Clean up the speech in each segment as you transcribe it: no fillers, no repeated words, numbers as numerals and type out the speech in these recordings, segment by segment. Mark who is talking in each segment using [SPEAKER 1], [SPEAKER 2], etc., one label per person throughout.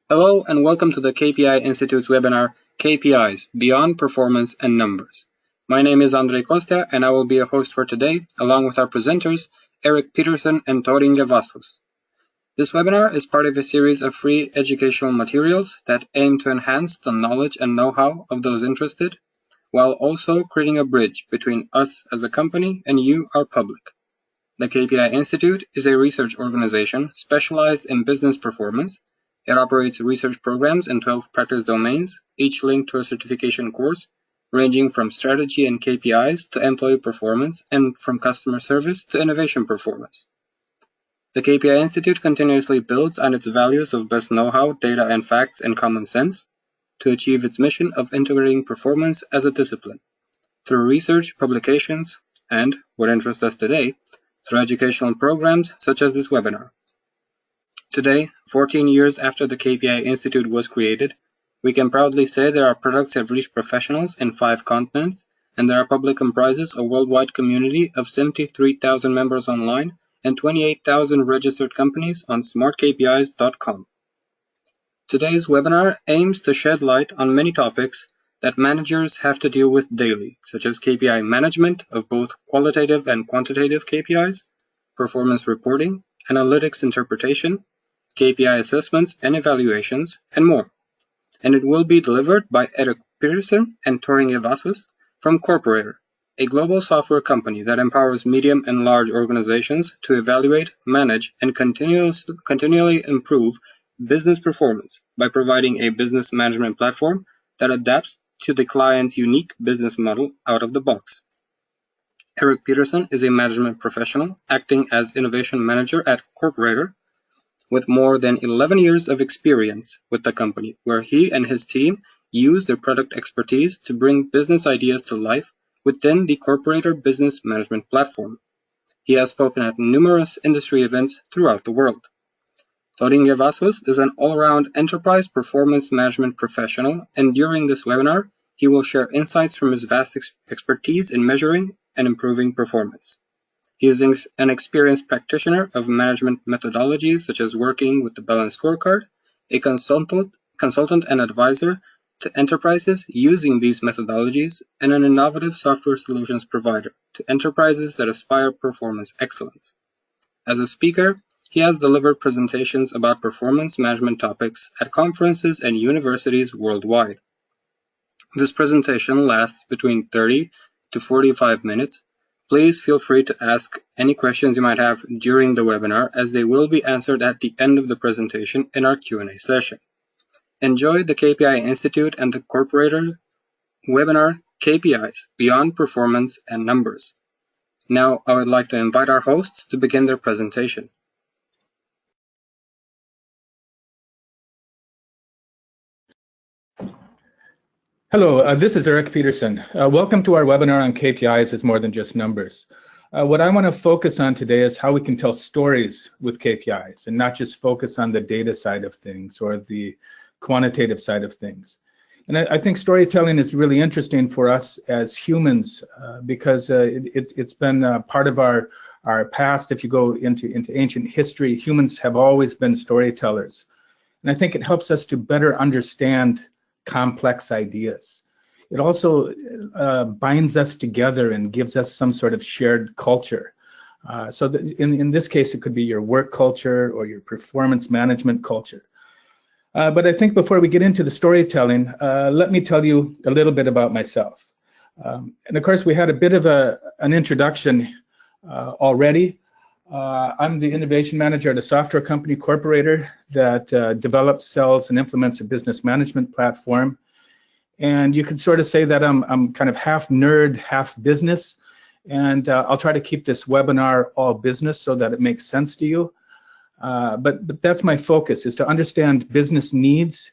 [SPEAKER 1] Hello and welcome to the KPI Institute's webinar, KPIs, Beyond Performance and Numbers. My name is Andrei Costa and I will be a host for today, along with our presenters, Eric Peterson and Torin Gavassos. This webinar is part of a series of free educational materials that aim to enhance the knowledge and know-how of those interested, while also creating a bridge between us as a company and you, our public. The KPI Institute is a research organization specialized in business performance. It operates research programs in 12 practice domains, each linked to a certification course, ranging from strategy and KPIs to employee performance and from customer service to innovation performance. The KPI Institute continuously builds on its values of best know-how, data and facts, and common sense to achieve its mission of integrating performance as a discipline through research, publications, and, what interests us today, through educational programs such as this webinar. Today, 14 years after the KPI Institute was created, we can proudly say that our products have reached professionals in 5 continents and that our public comprises a worldwide community of 73,000 members online and 28,000 registered companies on smartkpis.com. Today's webinar aims to shed light on many topics that managers have to deal with daily, such as KPI management of both qualitative and quantitative KPIs, performance reporting, analytics interpretation, KPI assessments and evaluations, and more. And it will be delivered by Eric Peterson and Torin Gavassos from Corporator, a global software company that empowers medium and large organizations to evaluate, manage, and continually improve business performance by providing a business management platform that adapts to the client's unique business model out of the box. Eric Peterson is a management professional acting as innovation manager at Corporator with more than 11 years of experience with the company, where he and his team use their product expertise to bring business ideas to life within the Corporator business management platform. He has spoken at numerous industry events throughout the world. Torin Gavassos is an all-around enterprise performance management professional, and during this webinar, he will share insights from his vast expertise in measuring and improving performance. He is an experienced practitioner of management methodologies such as working with the balanced scorecard, a consultant and advisor to enterprises using these methodologies, and an innovative software solutions provider to enterprises that aspire performance excellence. As a speaker, he has delivered presentations about performance management topics at conferences and universities worldwide. This presentation lasts between 30 to 45 minutes. Please feel free to ask any questions you might have during the webinar, as they will be answered at the end of the presentation in our Q&A session. Enjoy the KPI Institute and the Corporator webinar, KPIs, Beyond Performance and Numbers. Now, I would like to invite our hosts to begin their presentation.
[SPEAKER 2] Hello, this is Eric Peterson. Welcome to our webinar on KPIs as more than just numbers. What I want to focus on today is how we can tell stories with KPIs and not just focus on the data side of things or the quantitative side of things. And I think storytelling is really interesting for us as humans because it's been part of our past. If you go into ancient history, humans have always been storytellers. And I think it helps us to better understand complex ideas. It also binds us together and gives us some sort of shared culture. So in this case, it could be your work culture or your performance management culture. But I think before we get into the storytelling, let me tell you a little bit about myself. And of course, we had a bit of an introduction already. I'm the innovation manager at a software company, Corporator, that develops, sells, and implements a business management platform. And you could sort of say that I'm kind of half nerd, half business. And I'll try to keep this webinar all business so that it makes sense to you. But that's my focus, is to understand business needs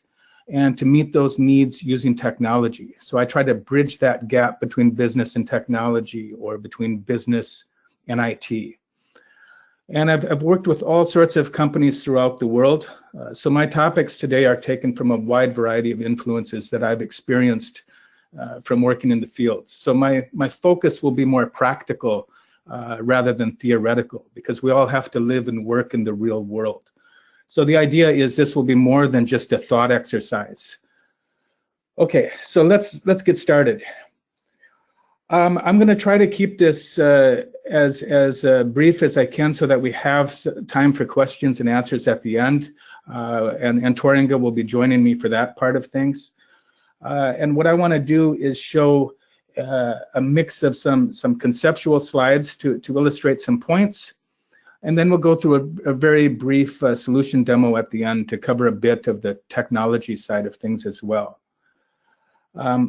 [SPEAKER 2] and to meet those needs using technology. So I try to bridge that gap between business and technology, or between business and IT. And I've worked with all sorts of companies throughout the world. So my topics today are taken from a wide variety of influences that I've experienced from working in the field. So my focus will be more practical rather than theoretical, because we all have to live and work in the real world. So the idea is this will be more than just a thought exercise. Okay, so let's get started. I'm going to try to keep this as brief as I can so that we have time for questions and answers at the end. And Toringa will be joining me for that part of things. And what I want to do is show a mix of some conceptual slides to illustrate some points. And then we'll go through a very brief solution demo at the end to cover a bit of the technology side of things as well.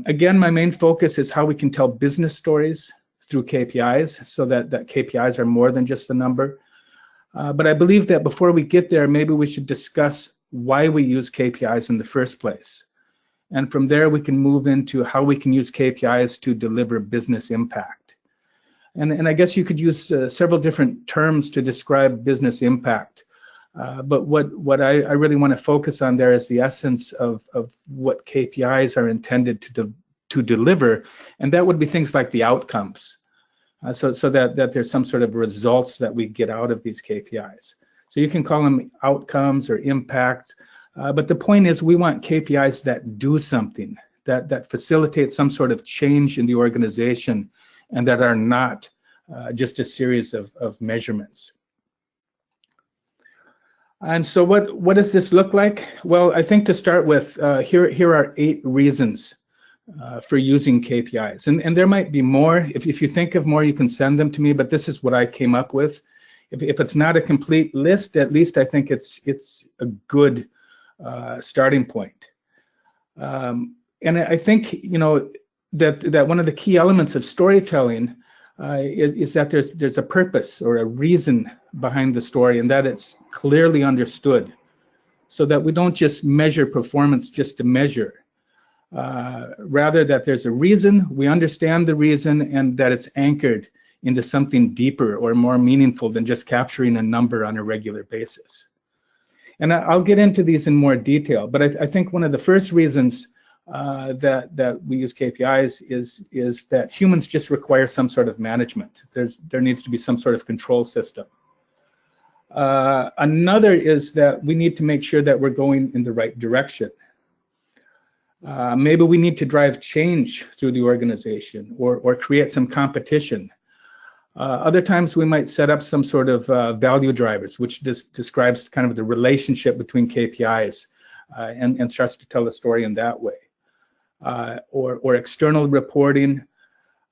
[SPEAKER 2] Again, my main focus is how we can tell business stories through KPIs so that KPIs are more than just a number. But I believe that before we get there, maybe we should discuss why we use KPIs in the first place. And from there, we can move into how we can use KPIs to deliver business impact. And I guess you could use several different terms to describe business impact. But what I really want to focus on there is the essence of what KPIs are intended to deliver. And that would be things like the outcomes. So that there's some sort of results that we get out of these KPIs. So you can call them outcomes or impact. But the point is we want KPIs that do something, that facilitate some sort of change in the organization and that are not just a series of measurements. And so what does this look like? Well, I think to start with, here are 8 reasons for using KPIs. And there might be more. If you think of more, you can send them to me, but this is what I came up with. If it's not a complete list, at least I think it's a good starting point. And I think, you know, that one of the key elements of storytelling is that there's a purpose or a reason behind the story, and that it's clearly understood, so that we don't just measure performance just to measure. Rather that there's a reason, we understand the reason, and that it's anchored into something deeper or more meaningful than just capturing a number on a regular basis. And I'll get into these in more detail, but I think one of the first reasons that we use KPIs is that humans just require some sort of management. There needs to be some sort of control system. Another is that we need to make sure that we're going in the right direction. Maybe we need to drive change through the organization or create some competition. Other times we might set up some sort of value drivers, which describes kind of the relationship between KPIs and starts to tell the story in that way. Or external reporting,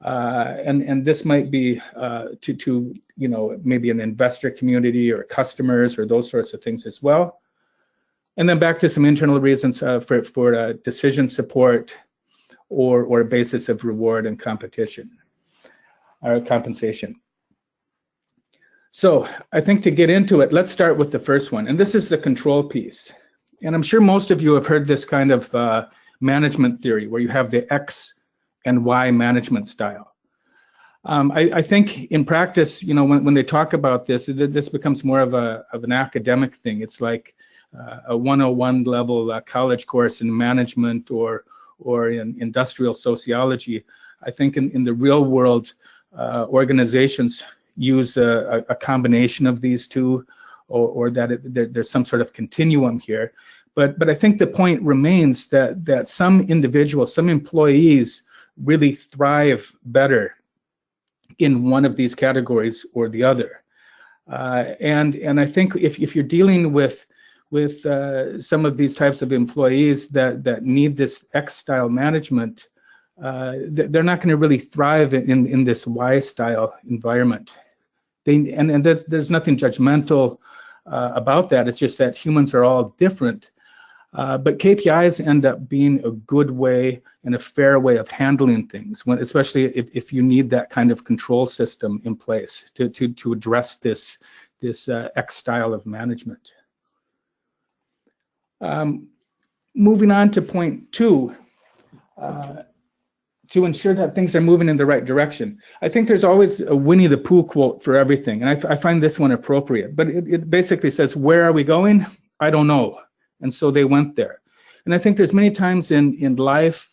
[SPEAKER 2] and this might be to you know, maybe an investor community or customers or those sorts of things as well. And then back to some internal reasons for decision support or a basis of reward and competition or compensation. So I think to get into it, let's start with the first one, and this is the control piece. And I'm sure most of you have heard this kind of management theory where you have the X and Y management style. I think in practice, you know, when they talk about this, this becomes more of an academic thing. It's like a 101 level college course in management or in industrial sociology. I think in the real world, organizations use a combination of these two, or that there's some sort of continuum here. But I think the point remains that some individuals, some employees really thrive better in one of these categories or the other. And I think if you're dealing with some of these types of employees that need this X-style management, they're not going to really thrive in this Y-style environment. And there's nothing judgmental about that. It's just that humans are all different. But KPIs end up being a good way and a fair way of handling things, especially if you need that kind of control system in place to address this X style of management. Moving on to point 2, to ensure that things are moving in the right direction. I think there's always a Winnie the Pooh quote for everything, and I find this one appropriate. But it basically says, "Where are we going? I don't know." And so they went there. And I think there's many times in life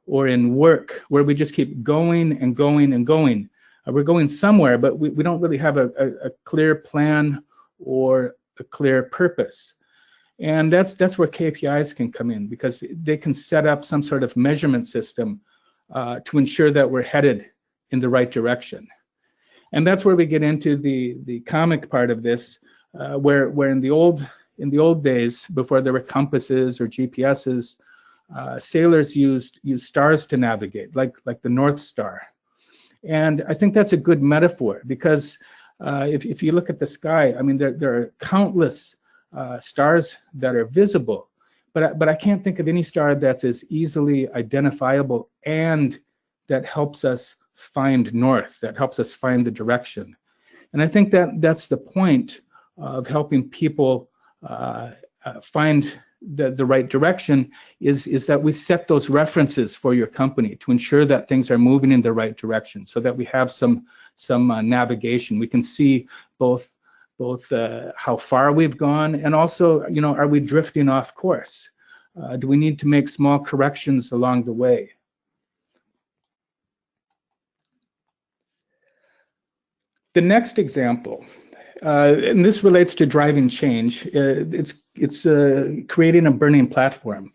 [SPEAKER 2] or in work where we just keep going and going and going. We're going somewhere, but we don't really have a clear plan or a clear purpose. And that's where KPIs can come in, because they can set up some sort of measurement system to ensure that we're headed in the right direction. And that's where we get into the comic part of this, where in the old days, before there were compasses or GPSs, sailors used stars to navigate, like the North Star. And I think that's a good metaphor, because if you look at the sky, I mean, there are countless stars that are visible, but I can't think of any star that's as easily identifiable and that helps us find north, that helps us find the direction. And I think that's the point of helping people find the right direction, is that we set those references for your company to ensure that things are moving in the right direction, so that we have some navigation. We can see both how far we've gone, and also, you know, are we drifting off course? Do we need to make small corrections along the way? The next example, and this relates to driving change, it's creating a burning platform.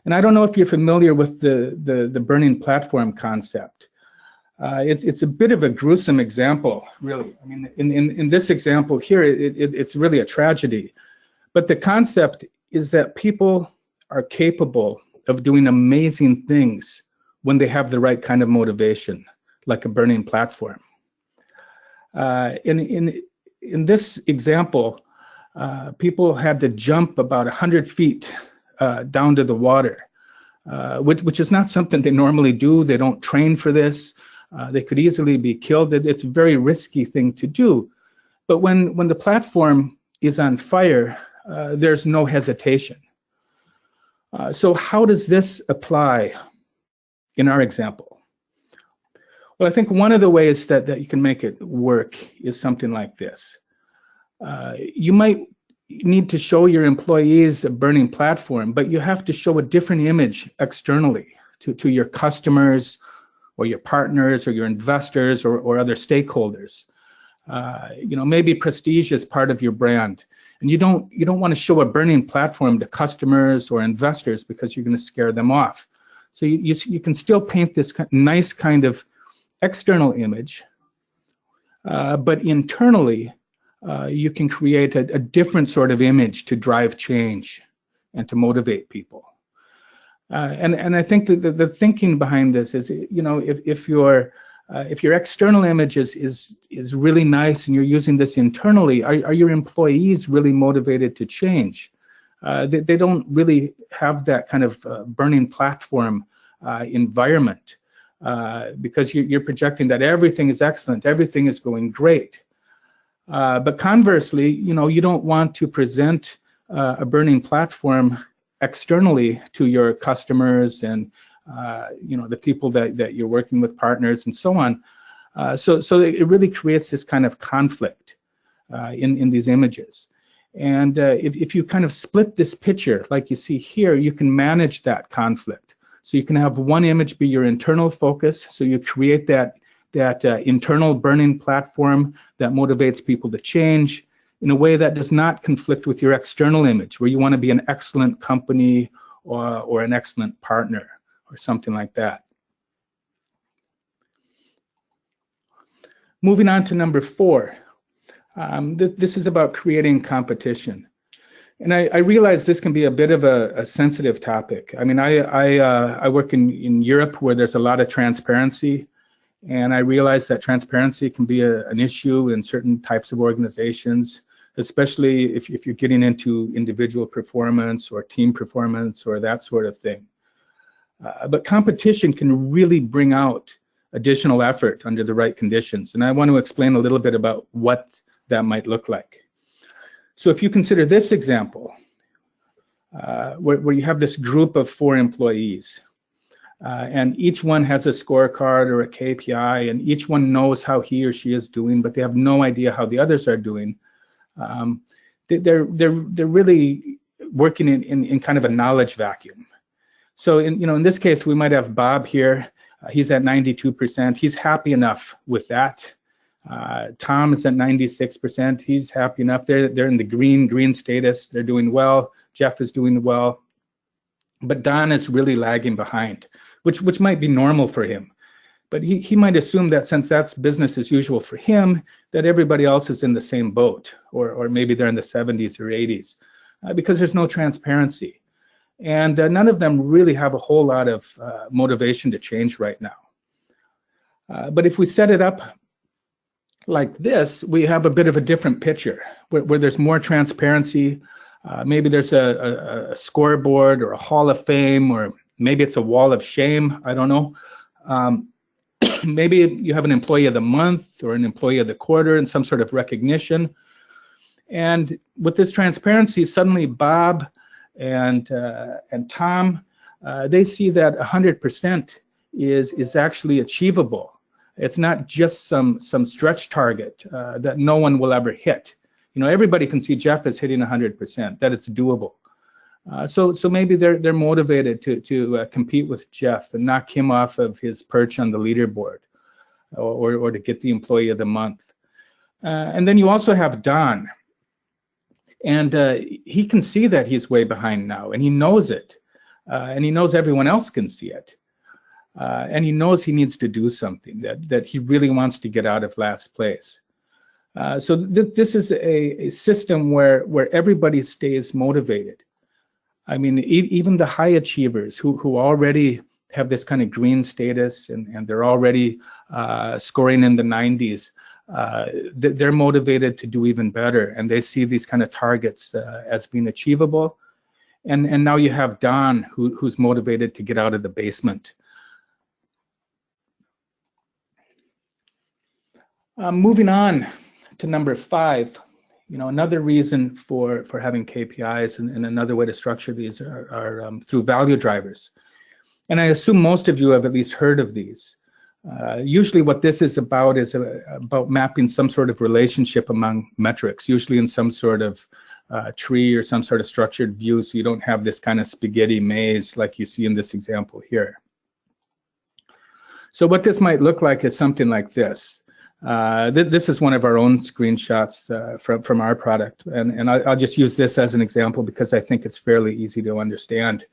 [SPEAKER 2] And I don't know if you're familiar with the burning platform concept. It's a bit of a gruesome example, really. I mean, in this example here, it's really a tragedy. But the concept is that people are capable of doing amazing things when they have the right kind of motivation, like a burning platform. In this example, people had to jump about 100 feet down to the water, which is not something they normally do. They don't train for this. They could easily be killed. It's a very risky thing to do. But when the platform is on fire, there's no hesitation. So how does this apply in our example? Well, I think one of the ways that you can make it work is something like this. You might need to show your employees a burning platform, but you have to show a different image externally to your customers or your partners or your investors or other stakeholders. You know, maybe prestige is part of your brand, and you don't want to show a burning platform to customers or investors because you're going to scare them off. So you can still paint this nice kind of external image, but internally, you can create a different sort of image to drive change and to motivate people. And I think that the thinking behind this is, you know, if your external image is really nice and you're using this internally, are your employees really motivated to change? They don't really have that kind of burning platform environment. Because you're projecting that everything is excellent, everything is going great. But conversely, you know, you don't want to present a burning platform externally to your customers and you know, the people that you're working with, partners and so on. So it really creates this kind of conflict in these images. And if you kind of split this picture like you see here, you can manage that conflict. So you can have one image be your internal focus. So you create that internal burning platform that motivates people to change in a way that does not conflict with your external image, where you want to be an excellent company or an excellent partner or something like that. Moving on to number 4. This is about creating competition. And I realize this can be a bit of a sensitive topic. I mean, I work in Europe where there's a lot of transparency, and I realize that transparency can be an issue in certain types of organizations, especially if you're getting into individual performance or team performance or that sort of thing. But competition can really bring out additional effort under the right conditions, and I want to explain a little bit about what that might look like. So if you consider this example, where you have this group of 4 employees, and each one has a scorecard or a KPI, and each one knows how he or she is doing, but they have no idea how the others are doing. They're really working in kind of a knowledge vacuum. So in this case, we might have Bob here. He's at 92%. He's happy enough with that. Tom is at 96%. He's happy enough. They're in the green status. They're doing well. Jeff is doing well. But Don is really lagging behind, which might be normal for him. But he might assume that since that's business as usual for him, that everybody else is in the same boat, or maybe they're in the 70s or 80s, because there's no transparency. And none of them really have a whole lot of motivation to change right now. But if we set it up like this, we have a bit of a different picture where there's more transparency. Maybe there's a scoreboard or a hall of fame, or maybe it's a wall of shame. I don't know. Maybe you have an employee of the month or an employee of the quarter and some sort of recognition. And with this transparency, suddenly Bob and Tom, they see that 100% is actually achievable. It's not just some stretch target that no one will ever hit. You know, everybody can see Jeff is hitting 100%, that it's doable. So maybe they're motivated to compete with Jeff and knock him off of his perch on the leaderboard, or to get the employee of the month. And then you also have Don, and he can see that he's way behind now, and he knows it, and he knows everyone else can see it. And he knows he needs to do something, that he really wants to get out of last place. So this is a system where everybody stays motivated. I mean, even the high achievers who already have this kind of green status, and they're already scoring in the 90s, they're motivated to do even better, and they see these kind of targets as being achievable. And now you have Don, who's motivated to get out of the basement. Moving on to number 5, you know, another reason for having KPIs and another way to structure these are through value drivers. And I assume most of you have at least heard of these. Usually what this is about about mapping some sort of relationship among metrics, usually in some sort of tree or some sort of structured view, so you don't have this kind of spaghetti maze like you see in this example here. So what this might look like is something like this. This is one of our own screenshots from our product, and I'll just use this as an example because I think it's fairly easy to understand.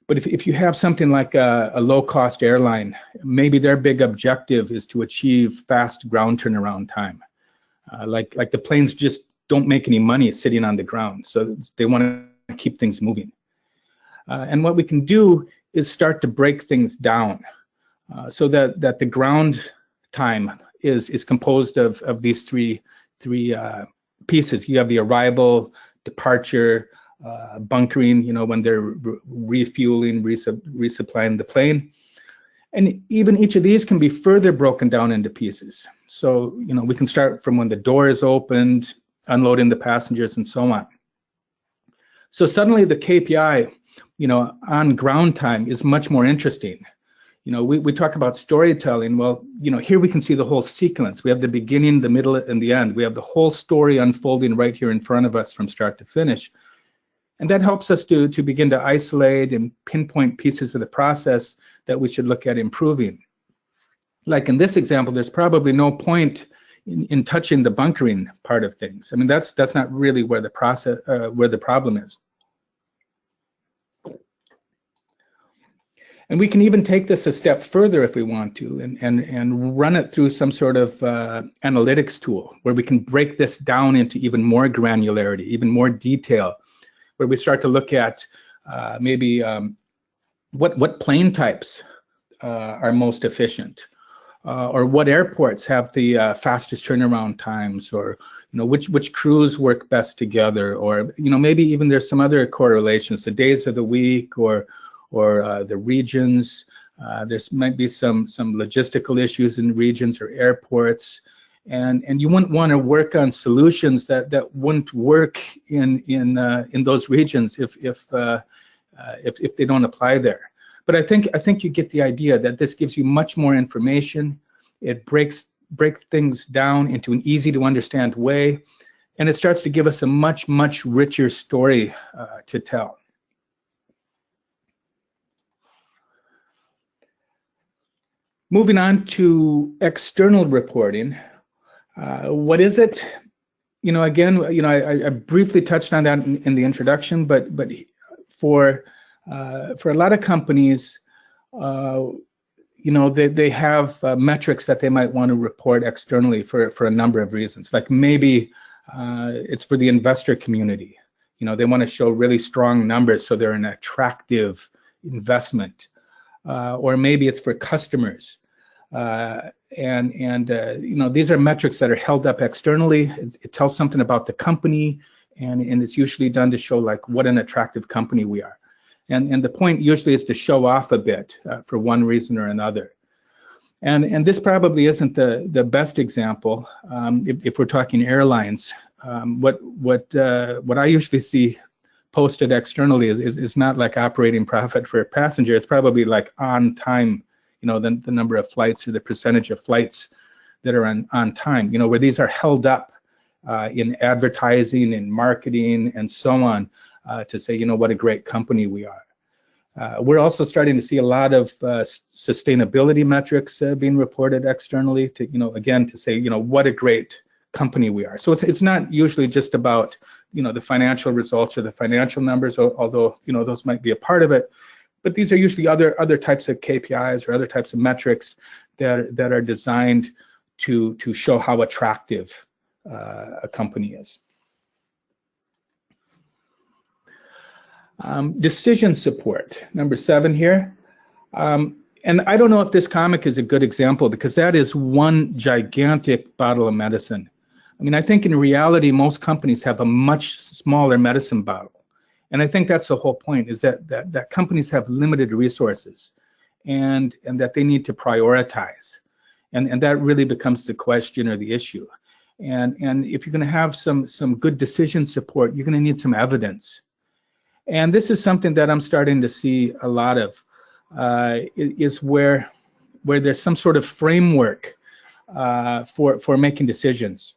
[SPEAKER 2] But if you have something like a low-cost airline, maybe their big objective is to achieve fast ground turnaround time. Like the planes just don't make any money sitting on the ground, so they want to keep things moving. And what we can do is start to break things down so that the ground time is composed of these three pieces. You have the arrival, departure, bunkering, you know, when they're refueling, resupplying the plane. And even each of these can be further broken down into pieces. So, you know, we can start from when the door is opened, unloading the passengers, and so on. So suddenly the KPI, you know, on ground time is much more interesting. You know, we talk about storytelling. Well, you know, here we can see the whole sequence. We have the beginning, the middle, and the end. We have the whole story unfolding right here in front of us from start to finish. And that helps us to begin to isolate and pinpoint pieces of the process that we should look at improving. Like in this example, there's probably no point in touching the bunkering part of things. I mean, that's not really where the problem is. And we can even take this a step further if we want to, and run it through some sort of analytics tool where we can break this down into even more granularity, even more detail, where we start to look at maybe what plane types are most efficient, or what airports have the fastest turnaround times, or you know, which crews work best together, or you know, maybe even there's some other correlations, the days of the week, or the regions. There might be some logistical issues in regions or airports, and you wouldn't want to work on solutions that wouldn't work in those regions if they don't apply there. But I think you get the idea that this gives you much more information. It breaks things down into an easy to understand way, and it starts to give us a much richer story to tell. Moving on to external reporting, What is it? Again, I briefly touched on that in the introduction, but for a lot of companies, they have metrics that they might want to report externally for a number of reasons. Like maybe it's for the investor community. They want to show really strong numbers so they're an attractive investment. Or maybe it's for customers. These are metrics that are held up externally. It tells something about the company, and it's usually done to show like what an attractive company we are. And the point usually is to show off a bit for one reason or another. And this probably isn't the best example if we're talking airlines. What I usually see posted externally is not like operating profit for a passenger. It's probably like on time, the number of flights or the percentage of flights that are on time, where these are held up in advertising and marketing and so on to say, what a great company we are. We're also starting to see a lot of sustainability metrics being reported externally to, again, to say, what a great company we are. So it's not usually just about, the financial results or the financial numbers, although, those might be a part of it. But these are usually other types of KPIs or other types of metrics that are designed to show how attractive a company is. Decision support, number 7 here. And I don't know if this comic is a good example because that is one gigantic bottle of medicine. I mean, I think in reality, most companies have a much smaller medicine bottle. And I think that's the whole point, is that companies have limited resources and that they need to prioritize. And that really becomes the question or the issue. And if you're going to have some good decision support, you're going to need some evidence. And this is something that I'm starting to see a lot of, is where there's some sort of framework for making decisions.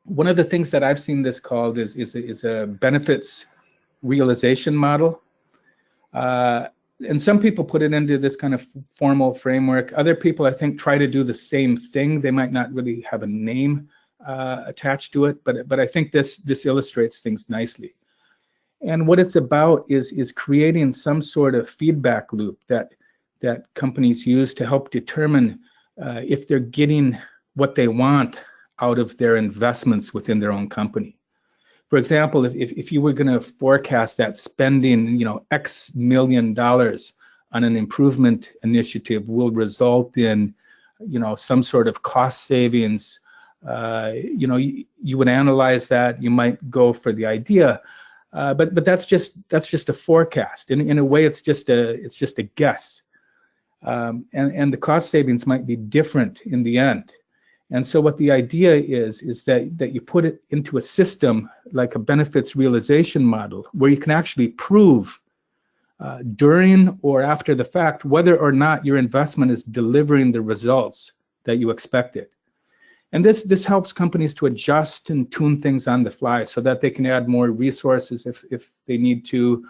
[SPEAKER 2] One of the things that I've seen this called is a benefits realization model. And some people put it into this kind of formal framework. Other people, I think, try to do the same thing. They might not really have a name attached to it, but I think this illustrates things nicely. And what it's about is creating some sort of feedback loop that companies use to help determine if they're getting what they want out of their investments within their own company. For example, if you were going to forecast that spending, X million dollars on an improvement initiative will result in, some sort of cost savings, you would analyze that. You might go for the idea, but that's just a forecast. In a way, it's just a guess, and the cost savings might be different in the end. And so what the idea is that you put it into a system like a benefits realization model where you can actually prove during or after the fact whether or not your investment is delivering the results that you expected. And this helps companies to adjust and tune things on the fly so that they can add more resources if they need to.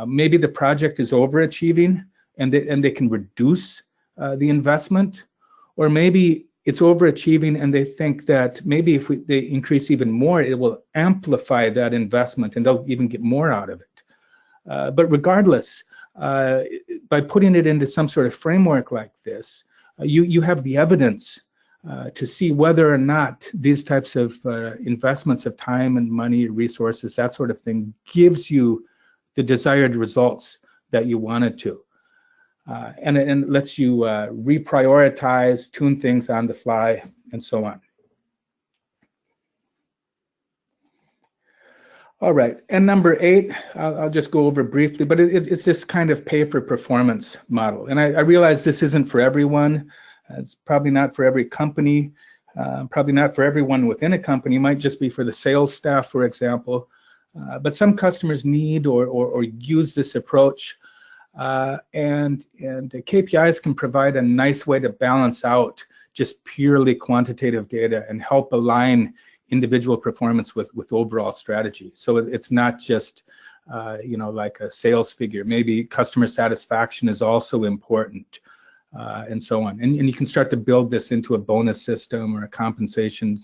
[SPEAKER 2] Maybe the project is overachieving and they can reduce the investment, or maybe it's overachieving and they think that maybe if they increase even more, it will amplify that investment and they'll even get more out of it. But regardless, by putting it into some sort of framework like this, you have the evidence to see whether or not these types of investments of time and money, resources, that sort of thing, gives you the desired results that you wanted to. And lets you reprioritize, tune things on the fly, and so on. All right, and number 8, I'll just go over briefly, but it's this kind of pay-for-performance model. And I realize this isn't for everyone. It's probably not for every company, probably not for everyone within a company. It might just be for the sales staff, for example. But some customers need or use this approach. And the KPIs can provide a nice way to balance out just purely quantitative data and help align individual performance with overall strategy. So it's not just like a sales figure. Maybe customer satisfaction is also important. and so on. And you can start to build this into a bonus system or a compensation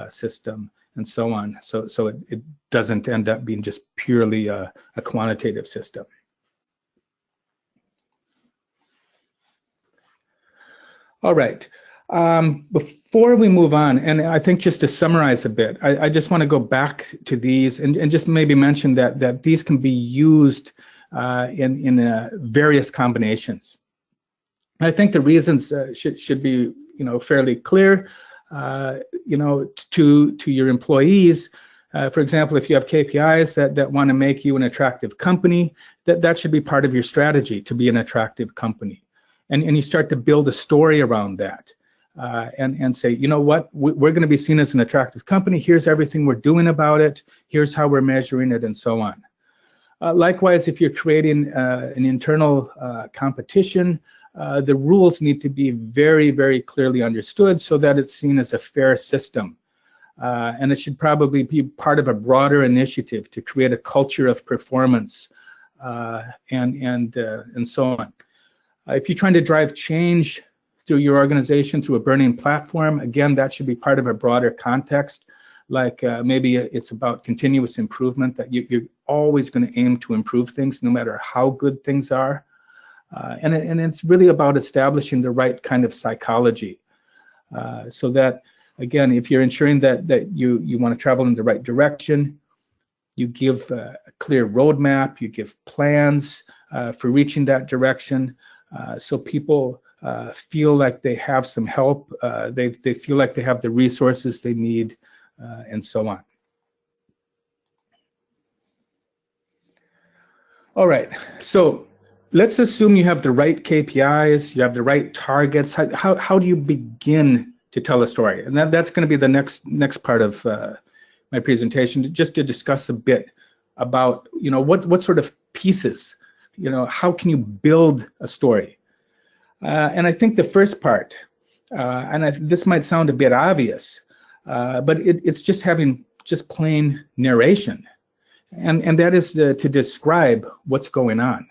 [SPEAKER 2] system and so on. So it doesn't end up being just purely a quantitative system. All right. Before we move on, and I think just to summarize a bit, I just want to go back to these and just maybe mention that these can be used in various combinations. I think the reasons should be fairly clear to your employees. For example, if you have KPIs that want to make you an attractive company, that should be part of your strategy to be an attractive company. And you start to build a story around that and say, you know what, we're going to be seen as an attractive company. Here's everything we're doing about it. Here's how we're measuring it, and so on. Likewise, if you're creating an internal competition, the rules need to be very, very clearly understood so that it's seen as a fair system. And it should probably be part of a broader initiative to create a culture of performance and so on. If you're trying to drive change through your organization through a burning platform, again, that should be part of a broader context. Like maybe it's about continuous improvement, that you're always going to aim to improve things no matter how good things are. And it's really about establishing the right kind of psychology so that, again, if you're ensuring that you want to travel in the right direction, you give a clear roadmap, you give plans for reaching that direction, so people feel like they have some help, they feel like they have the resources they need, and so on. All right, so let's assume you have the right KPIs, you have the right targets. How do you begin to tell a story? And that's going to be the next part of my presentation, just to discuss a bit about what sort of pieces, how can you build a story? And I think the first part, this might sound a bit obvious, but it's just having just plain narration, and that is to describe what's going on.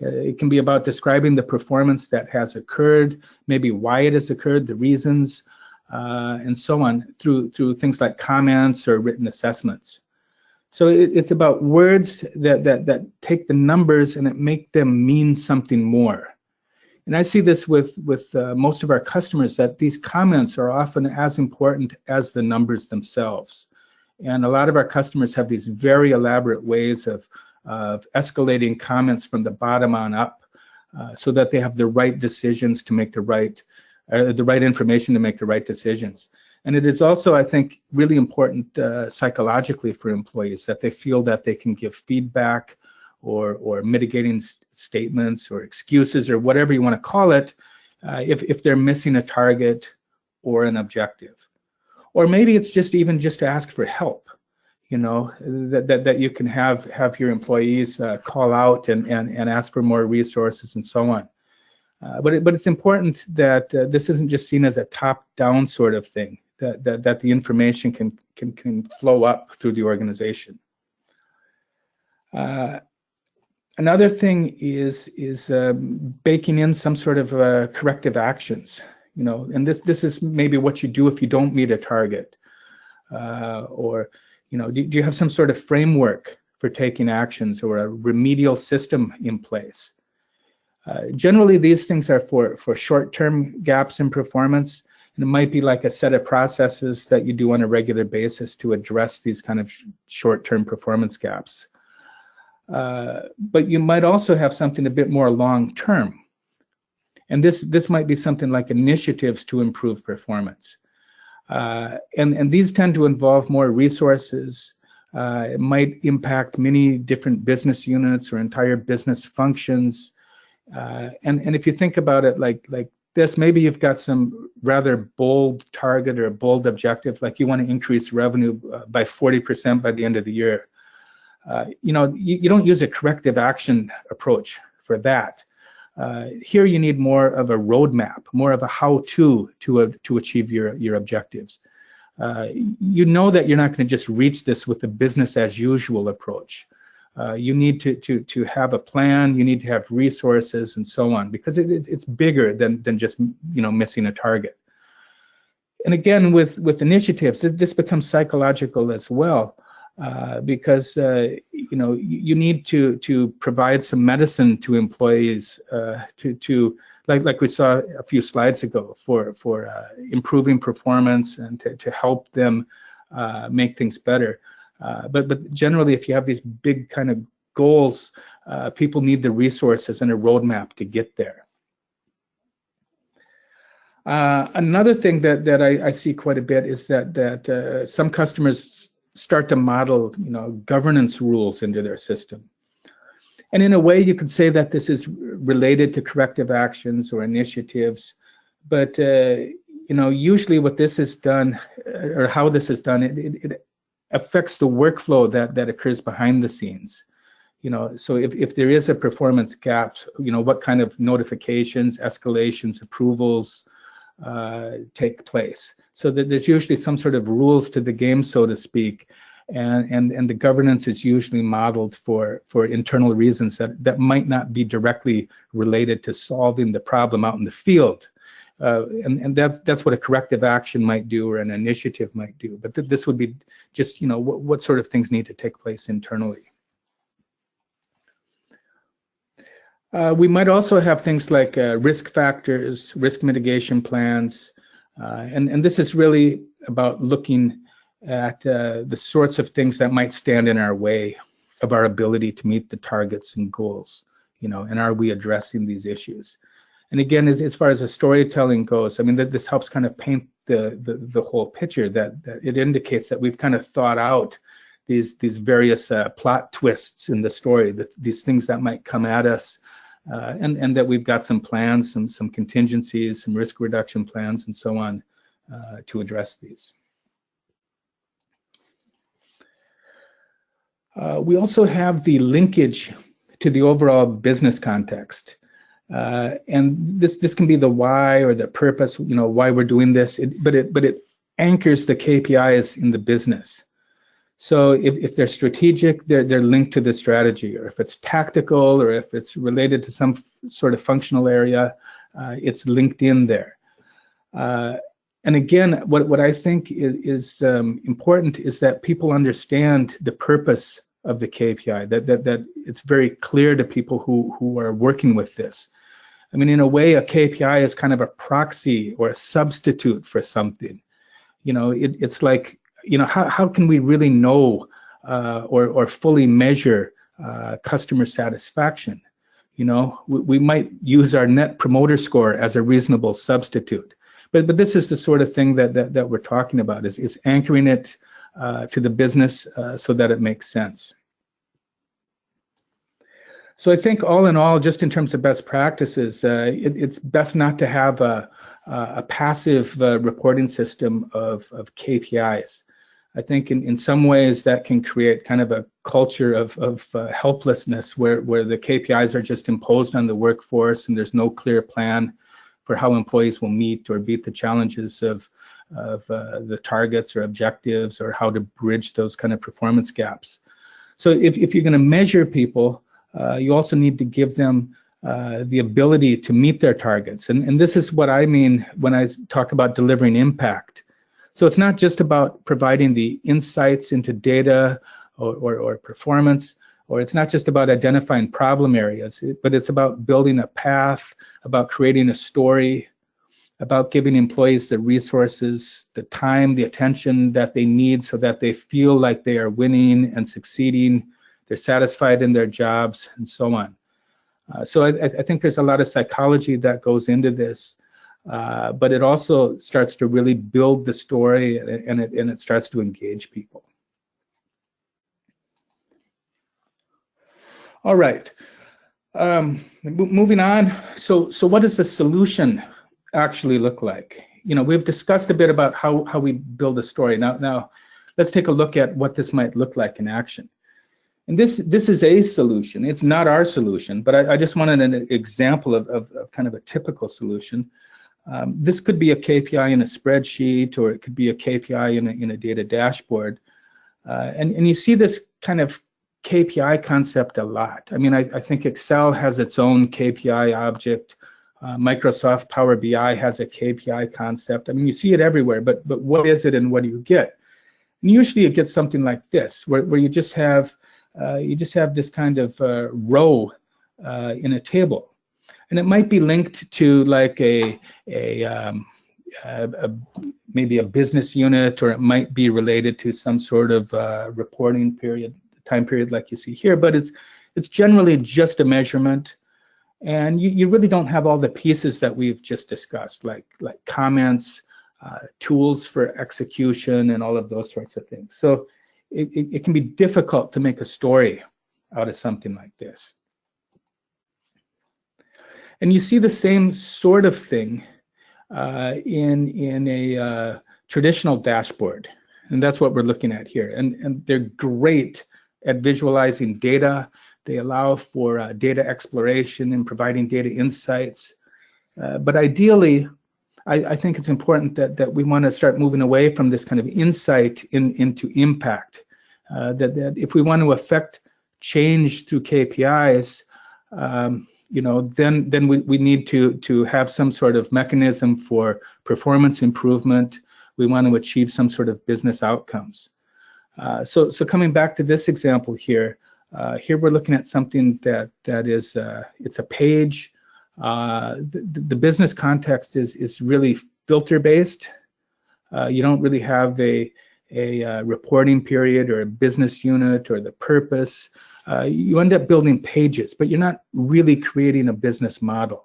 [SPEAKER 2] It can be about describing the performance that has occurred, maybe why it has occurred, the reasons, and so on, through things like comments or written assessments. So it's about words that take the numbers and make them mean something more. And I see this with most of our customers, that these comments are often as important as the numbers themselves. And a lot of our customers have these very elaborate ways of escalating comments from the bottom on up, so that they have the right decisions to make the right information to make the right decisions. And it is also, I think, really important psychologically for employees, that they feel that they can give feedback or mitigating statements or excuses or whatever you want to call it, if they're missing a target or an objective. Or maybe it's just to ask for help, that you can have your employees call out and ask for more resources and so on. But it's important that this isn't just seen as a top-down sort of thing, that the information can flow up through the organization. Another thing is baking in some sort of corrective actions, and this is maybe what you do if you don't meet a target, or do you have some sort of framework for taking actions or a remedial system in place? Generally, these things are for short-term gaps in performance, and it might be like a set of processes that you do on a regular basis to address these kind of short-term performance gaps. But you might also have something a bit more long-term, and this might be something like initiatives to improve performance. And these tend to involve more resources. It might impact many different business units or entire business functions. And if you think about it like this, maybe you've got some rather bold target or a bold objective, like you want to increase revenue by 40% by the end of the year. You don't use a corrective action approach for that. Here you need more of a roadmap, more of a how-to achieve your objectives. That you're not going to just reach this with a business as usual approach. You need to have a plan. You need to have resources and so on, because it's bigger than just missing a target. And again, with initiatives, this becomes psychological as well, because you need to provide some medicine to employees like we saw a few slides ago for improving performance and to help them make things better. But generally, if you have these big kind of goals, people need the resources and a roadmap to get there. Another thing that I see quite a bit is that some customers start to model governance rules into their system. And in a way, you could say that this is related to corrective actions or initiatives, but usually what this is done, or how this is done, it affects the workflow that occurs behind the scenes. So if there is a performance gap, what kind of notifications, escalations, approvals take place. So that there's usually some sort of rules to the game, so to speak, and the governance is usually modeled for internal reasons that might not be directly related to solving the problem out in the field. And that's what a corrective action might do or an initiative might do. But this would be just what sort of things need to take place internally. We might also have things like risk factors, risk mitigation plans, and this is really about looking at the sorts of things that might stand in our way of our ability to meet the targets and goals, and are we addressing these issues? And again, as far as the storytelling goes, I mean, this helps kind of paint the whole picture, that it indicates that we've kind of thought out these various plot twists in the story, these things that might come at us, and that we've got some plans, some contingencies, some risk reduction plans, and so on to address these. We also have the linkage to the overall business context. And this can be the why or the purpose, why we're doing this, but it anchors the KPIs in the business. So if they're strategic, they're linked to the strategy, or if it's tactical, or if it's related to some sort of functional area, it's linked in there. And again, what I think is important is that people understand the purpose of the KPI, that it's very clear to people who are working with this. I mean, in a way, a KPI is kind of a proxy or a substitute for something. It's like, how can we really know or fully measure customer satisfaction? We might use our net promoter score as a reasonable substitute. But this is the sort of thing that we're talking about, is anchoring it to the business so that it makes sense. So I think all in all, just in terms of best practices, it's best not to have a passive reporting system of KPIs. I think in some ways that can create kind of a culture of helplessness where the KPIs are just imposed on the workforce and there's no clear plan for how employees will meet or beat the challenges of the targets or objectives, or how to bridge those kind of performance gaps. So if you're going to measure people, you also need to give them the ability to meet their targets. And this is what I mean when I talk about delivering impact. So it's not just about providing the insights into data or performance, or it's not just about identifying problem areas, but it's about building a path, about creating a story, about giving employees the resources, the time, the attention that they need so that they feel like they are winning and succeeding, they're satisfied in their jobs, and so on. So I think there's a lot of psychology that goes into this, but it also starts to really build the story, and it starts to engage people. All right, moving on. So what does the solution actually look like? We've discussed a bit about how we build a story. Now let's take a look at what this might look like in action. And this is a solution. It's not our solution, but I just wanted an example of kind of a typical solution. This could be a KPI in a spreadsheet, or it could be a KPI in a data dashboard. And you see this kind of KPI concept a lot. I mean, I think Excel has its own KPI object. Microsoft Power BI has a KPI concept. I mean, you see it everywhere, but what is it and what do you get? And usually it gets something like this, where you just have this kind of row in a table, and it might be linked to like maybe a business unit, or it might be related to some sort of reporting period, time period, like you see here. But it's generally just a measurement, and you really don't have all the pieces that we've just discussed, like comments, tools for execution, and all of those sorts of things. So it can be difficult to make a story out of something like this. And you see the same sort of thing in a traditional dashboard, and that's what we're looking at here. And they're great at visualizing data. They allow for data exploration and providing data insights. But ideally, I think it's important that we want to start moving away from this kind of insight into impact. That if we want to affect change through KPIs, then we need to have some sort of mechanism for performance improvement. We want to achieve some sort of business outcomes. So coming back to this example here, here we're looking at something that is it's a page. The business context is really filter based. You don't really have a reporting period or a business unit or the purpose. You end up building pages, but you're not really creating a business model.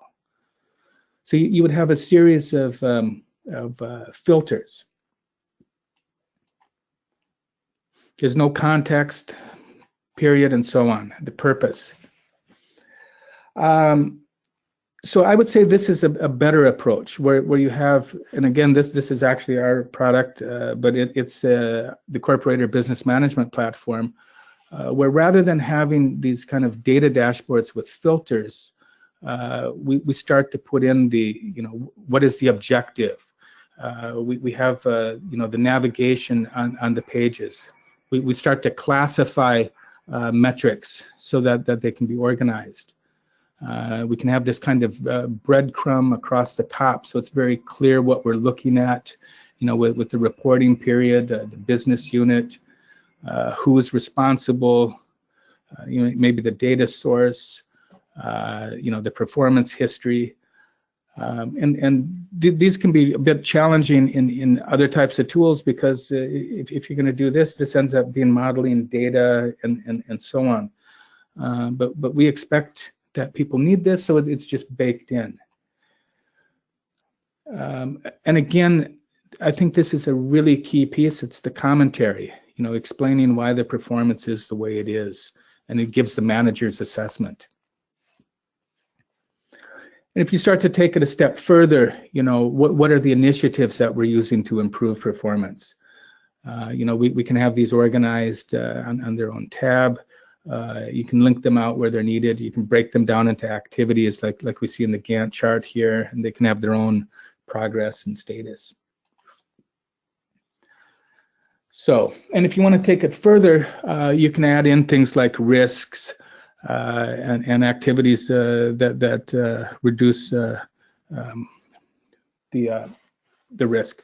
[SPEAKER 2] So you would have a series of filters. There's no context, period, and so on, the purpose. So I would say this is a better approach where you have, and again, this is actually our product, but it's the Corporator Business Management Platform, where rather than having these kind of data dashboards with filters, we start to put in what is the objective. We have the navigation on the pages. We start to classify metrics so that they can be organized. We can have this kind of breadcrumb across the top, so it's very clear what we're looking at, with the reporting period, the business unit, who is responsible, maybe the data source, the performance history. These can be a bit challenging in other types of tools, because if you're going to do this ends up being modeling data and so on. But we expect that people need this, so it's just baked in. And again, I think this is a really key piece. It's the commentary, explaining why the performance is the way it is, and it gives the manager's assessment. And if you start to take it a step further, what are the initiatives that we're using to improve performance? We can have these organized on their own tab. You can link them out where they're needed. You can break them down into activities like we see in the Gantt chart here, and they can have their own progress and status. So, and if you want to take it further, you can add in things like risks and activities that reduce the risk.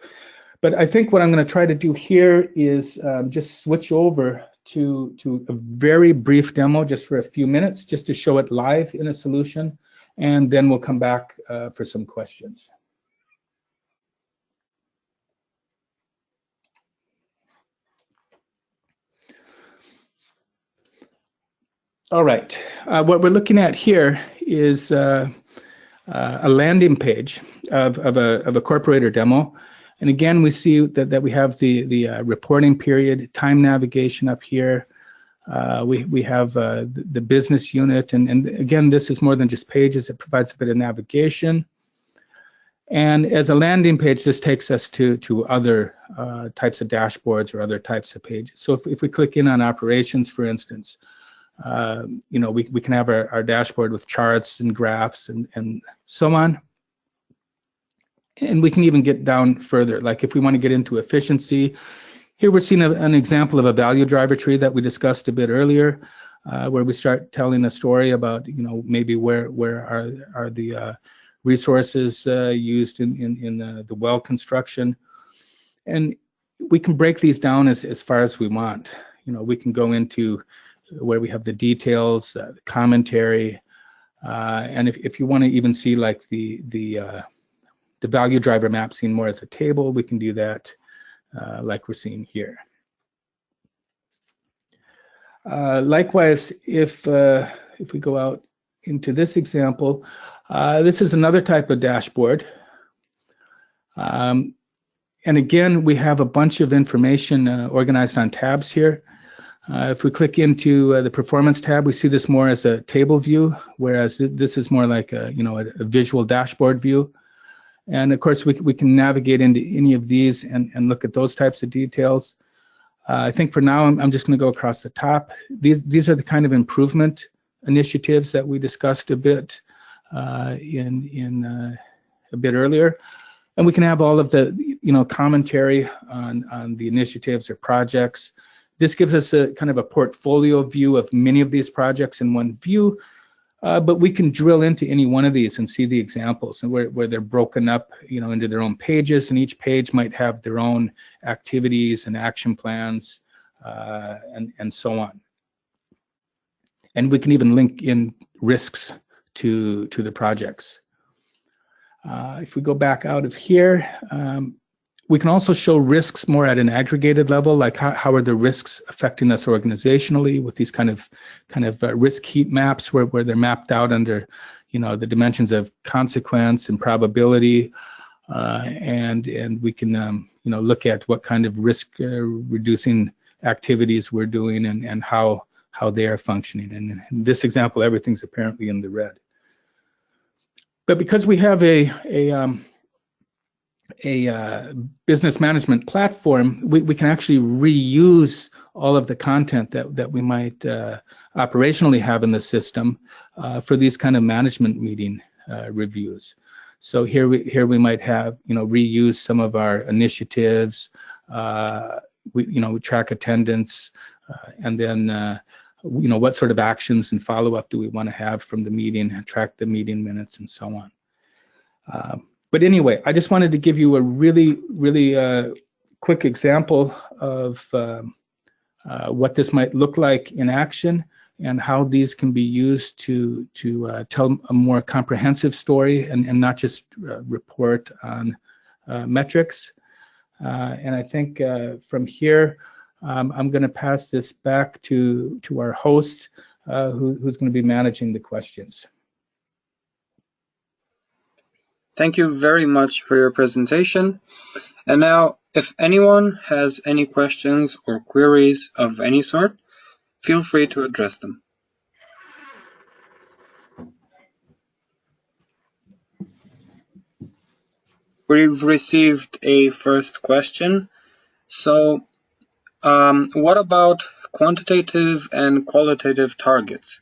[SPEAKER 2] But I think what I'm going to try to do here is just switch over to a very brief demo, just for a few minutes, just to show it live in a solution, and then we'll come back for some questions. All right, what we're looking at here is a landing page of a Corporator demo. And again, we see that we have the reporting period, time navigation up here. We have the business unit, and again, this is more than just pages. It provides a bit of navigation. And as a landing page, this takes us to other types of dashboards or other types of pages. So if we click in on operations, for instance, we can have our dashboard with charts and graphs and so on. And we can even get down further, like if we want to get into efficiency. Here we're seeing an example of a value driver tree that we discussed a bit earlier. where we start telling a story about, maybe where are the resources used in the well construction. And we can break these down as far as we want. We can go into where we have the details, the commentary, and if you want to even see like the value driver map seen more as a table, we can do that like we're seeing here. Likewise, if we go out into this example, this is another type of dashboard. And again, we have a bunch of information organized on tabs here. If we click into the performance tab, we see this more as a table view, whereas this is more like a visual dashboard view. And of course, we can navigate into any of these and look at those types of details. I think for now, I'm just going to go across the top. These are the kind of improvement initiatives that we discussed a bit a bit earlier. And we can have all of the commentary on the initiatives or projects. This gives us a kind of a portfolio view of many of these projects in one view, but we can drill into any one of these and see the examples and where they're broken up into their own pages, and each page might have their own activities and action plans and so on. And we can even link in risks to the projects. If we go back out of here, we can also show risks more at an aggregated level, like how are the risks affecting us organizationally with these kind of risk heat maps where they're mapped out under the dimensions of consequence and probability, and we can look at what kind of risk reducing activities we're doing and how they are functioning. And in this example, everything's apparently in the red. But because we have a business management platform, we can actually reuse all of the content that we might operationally have in the system for these kind of management meeting reviews. So here we might have reuse some of our initiatives. We track attendance, and then what sort of actions and follow-up do we want to have from the meeting, and track the meeting minutes and so on. But anyway, I just wanted to give you a really quick example of what this might look like in action and how these can be used to tell a more comprehensive story and not just report on metrics. And I think from here, I'm going to pass this back to our host, who's going to be managing the questions.
[SPEAKER 1] Thank you very much for your presentation. And now, if anyone has any questions or queries of any sort, feel free to address them. We've received a first question. So, what about quantitative and qualitative targets?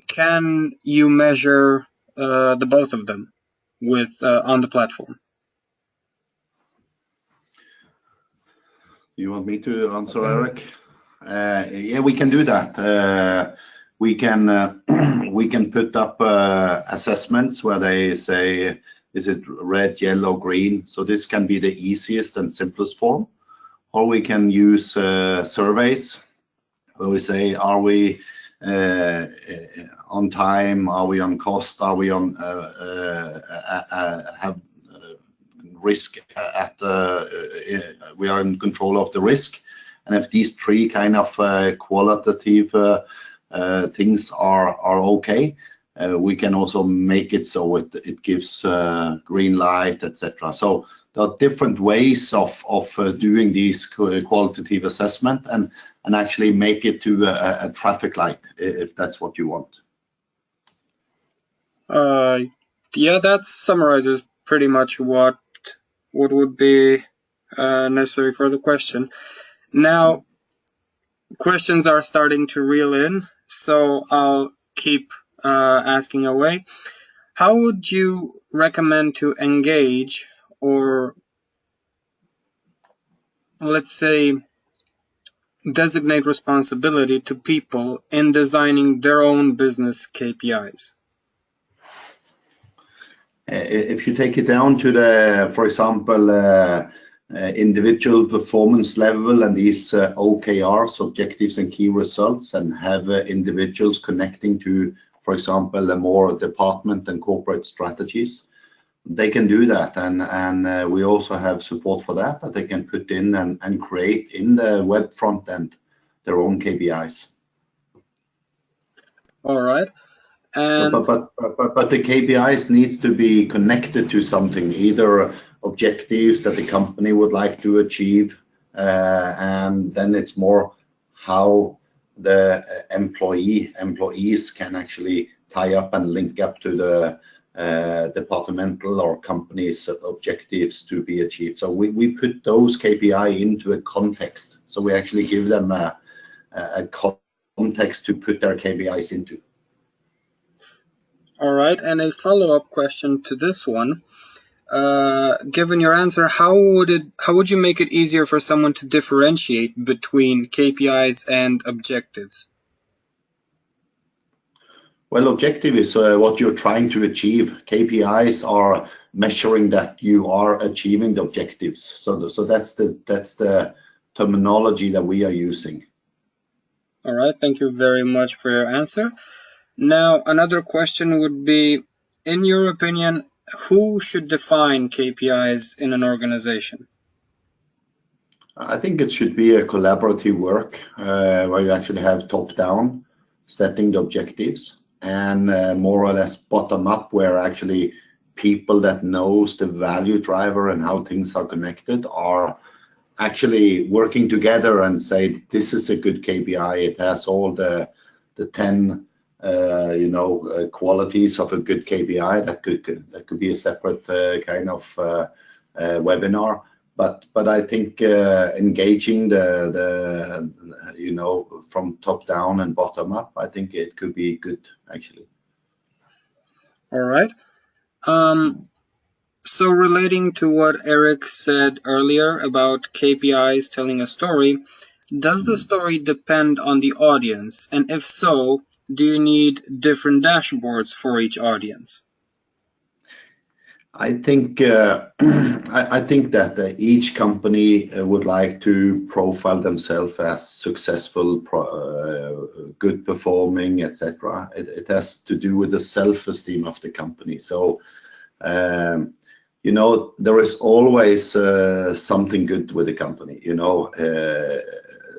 [SPEAKER 1] Can you measure the both of them on the platform?
[SPEAKER 3] You want me to answer, Eric? Yeah, we can do that. We can put up assessments where they say, is it red, yellow, green? So this can be the easiest and simplest form. Or we can use surveys where we say, are we on time? Are we on cost? Are we on have risk at we are in control of the risk? And if these three kind of qualitative things are okay, we can also make it so it gives green light, etc. So there are different ways of doing these qualitative assessment and actually make it to a traffic light, if that's what you want.
[SPEAKER 1] Yeah, that summarizes pretty much what would be necessary for the question. Now, questions are starting to reel in, so I'll keep asking away. How would you recommend to engage, or let's say designate responsibility to people in designing their own business KPIs?
[SPEAKER 3] If you take it down to the, for example, individual performance level and these OKRs, objectives and key results, and have individuals connecting to, for example, more department and corporate strategies, they can do that, and we also have support for that they can put in and create in the web front end their own KPIs.
[SPEAKER 1] All right. And
[SPEAKER 3] but the KPIs needs to be connected to something, either objectives that the company would like to achieve, and then it's more how the employees can actually tie up and link up to the departmental or company's objectives to be achieved. So we put those KPI into a context. So we actually give them a context to put their KPIs into.
[SPEAKER 1] All right, and a follow-up question to this one. Given your answer, how would you make it easier for someone to differentiate between KPIs and objectives?
[SPEAKER 3] Well, objective is what you're trying to achieve. KPIs are measuring that you are achieving the objectives. So that's the terminology that we are using.
[SPEAKER 1] All right, thank you very much for your answer. Now, another question would be, in your opinion, who should define KPIs in an organization?
[SPEAKER 3] I think it should be a collaborative work where you actually have top-down setting the objectives, and more or less bottom-up, where actually people that knows the value driver and how things are connected are actually working together and say, this is a good KPI. It has all the 10 qualities of a good KPI. That could be a separate kind of webinar. But I think engaging the from top down and bottom up, I think it could be good actually.
[SPEAKER 1] All right. So relating to what Eric said earlier about KPIs telling a story, does the story depend on the audience? And if so, do you need different dashboards for each audience?
[SPEAKER 3] I think I think that each company would like to profile themselves as successful, good performing, etc. It has to do with the self-esteem of the company. So there is always something good with the company.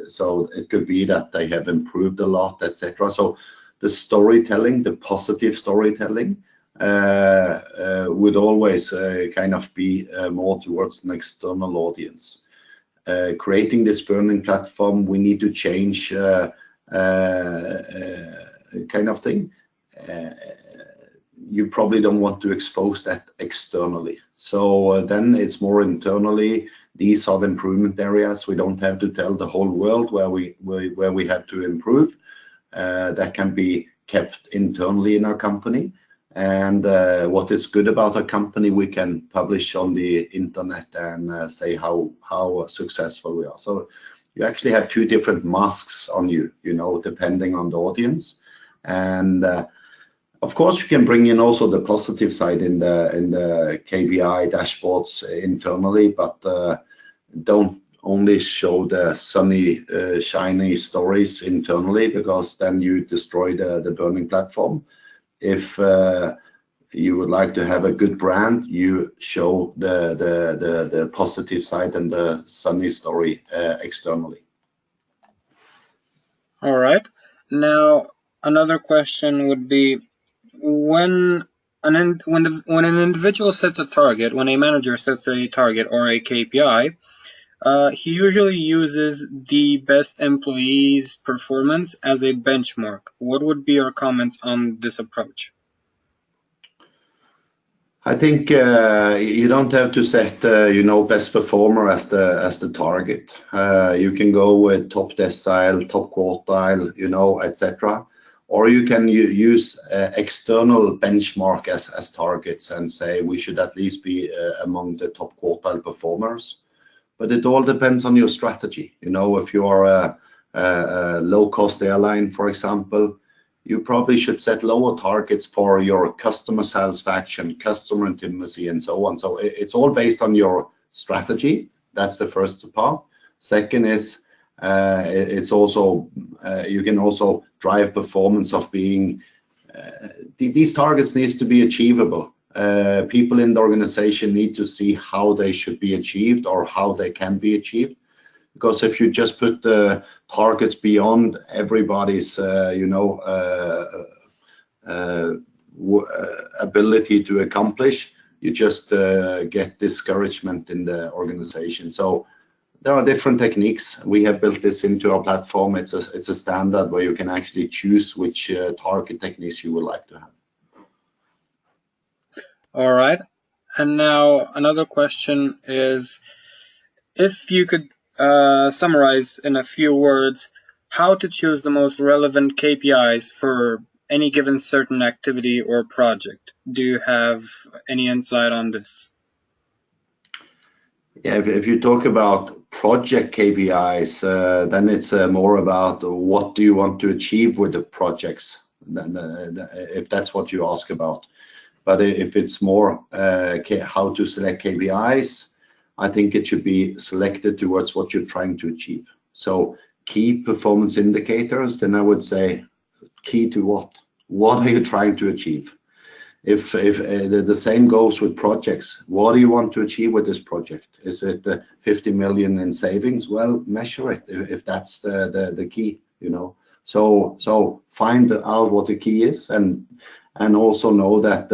[SPEAKER 3] So it could be that they have improved a lot, etc. So the storytelling, the positive storytelling, would always kind of be more towards an external audience. Creating this burning platform, we need to change kind of thing. You probably don't want to expose that externally. So then it's more internally. These are the improvement areas. We don't have to tell the whole world where we have to improve. That can be kept internally in our company. And what is good about a company, we can publish on the internet and say how successful we are. So you actually have two different masks on you, depending on the audience. And of course, you can bring in also the positive side in the KPI dashboards internally, but don't only show the sunny, shiny stories internally, because then you destroy the burning platform. If you would like to have a good brand, you show the positive side and the sunny story externally.
[SPEAKER 1] All right. Now, another question would be, when an individual sets a target, when a manager sets a target or a KPI, he usually uses the best employee's performance as a benchmark. What would be your comments on this approach?
[SPEAKER 3] I think you don't have to set best performer as the target. You can go with top decile, top quartile, etc. Or you can use external benchmark as targets and say we should at least be among the top quartile performers. But it all depends on your strategy. If you are low-cost airline, for example, you probably should set lower targets for your customer satisfaction, customer intimacy, and so on. So it's all based on your strategy. That's the first part. Second is it's also you can also drive performance of being these targets needs to be achievable. People in the organization need to see how they should be achieved or how they can be achieved. Because if you just put the targets beyond everybody's, ability to accomplish, you just get discouragement in the organization. So there are different techniques. We have built this into our platform. It's a standard where you can actually choose which target techniques you would like to have.
[SPEAKER 1] All right. And now another question is, if you could summarize in a few words how to choose the most relevant KPIs for any given certain activity or project. Do you have any insight on this?
[SPEAKER 3] Yeah, if you talk about project KPIs, then it's more about what do you want to achieve with the projects, if that's what you ask about. But if it's more how to select KPIs, I think it should be selected towards what you're trying to achieve. So key performance indicators, then I would say key to what? What are you trying to achieve? If the same goes with projects, what do you want to achieve with this project? Is it 50 million in savings? Well, measure it if that's the key, you know. So find out what the key is, and also know that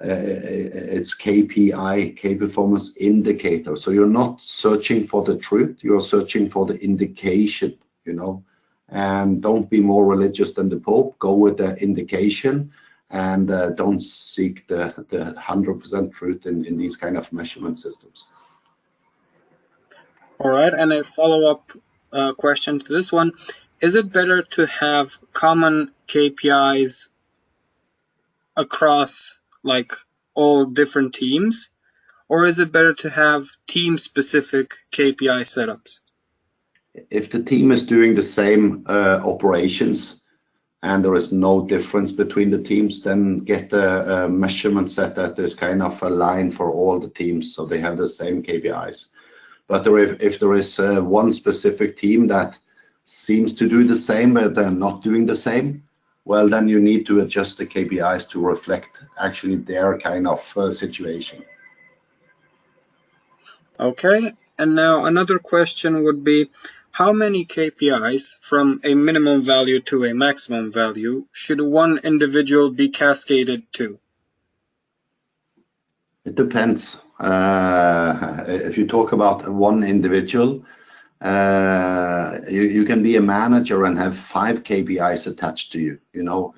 [SPEAKER 3] it's KPI, key performance indicator. So you're not searching for the truth, you're searching for the indication, you know. And don't be more religious than the Pope. Go with the indication, and don't seek the 100% truth in these kind of measurement systems.
[SPEAKER 1] All right, and a follow-up question to this one. Is it better to have common KPIs across like all different teams, or is it better to have team-specific KPI setups?
[SPEAKER 3] If the team is doing the same operations and there is no difference between the teams, then get a measurement set that is kind of aligned for all the teams, so they have the same KPIs. But if there is one specific team that seems to do the same, but they're not doing the same, well, then you need to adjust the KPIs to reflect actually their kind of situation.
[SPEAKER 1] Okay, and now another question would be, how many KPIs from a minimum value to a maximum value should one individual be cascaded to?
[SPEAKER 3] It depends. If you talk about one individual, you can be a manager and have 5 KPIs attached to you. You know,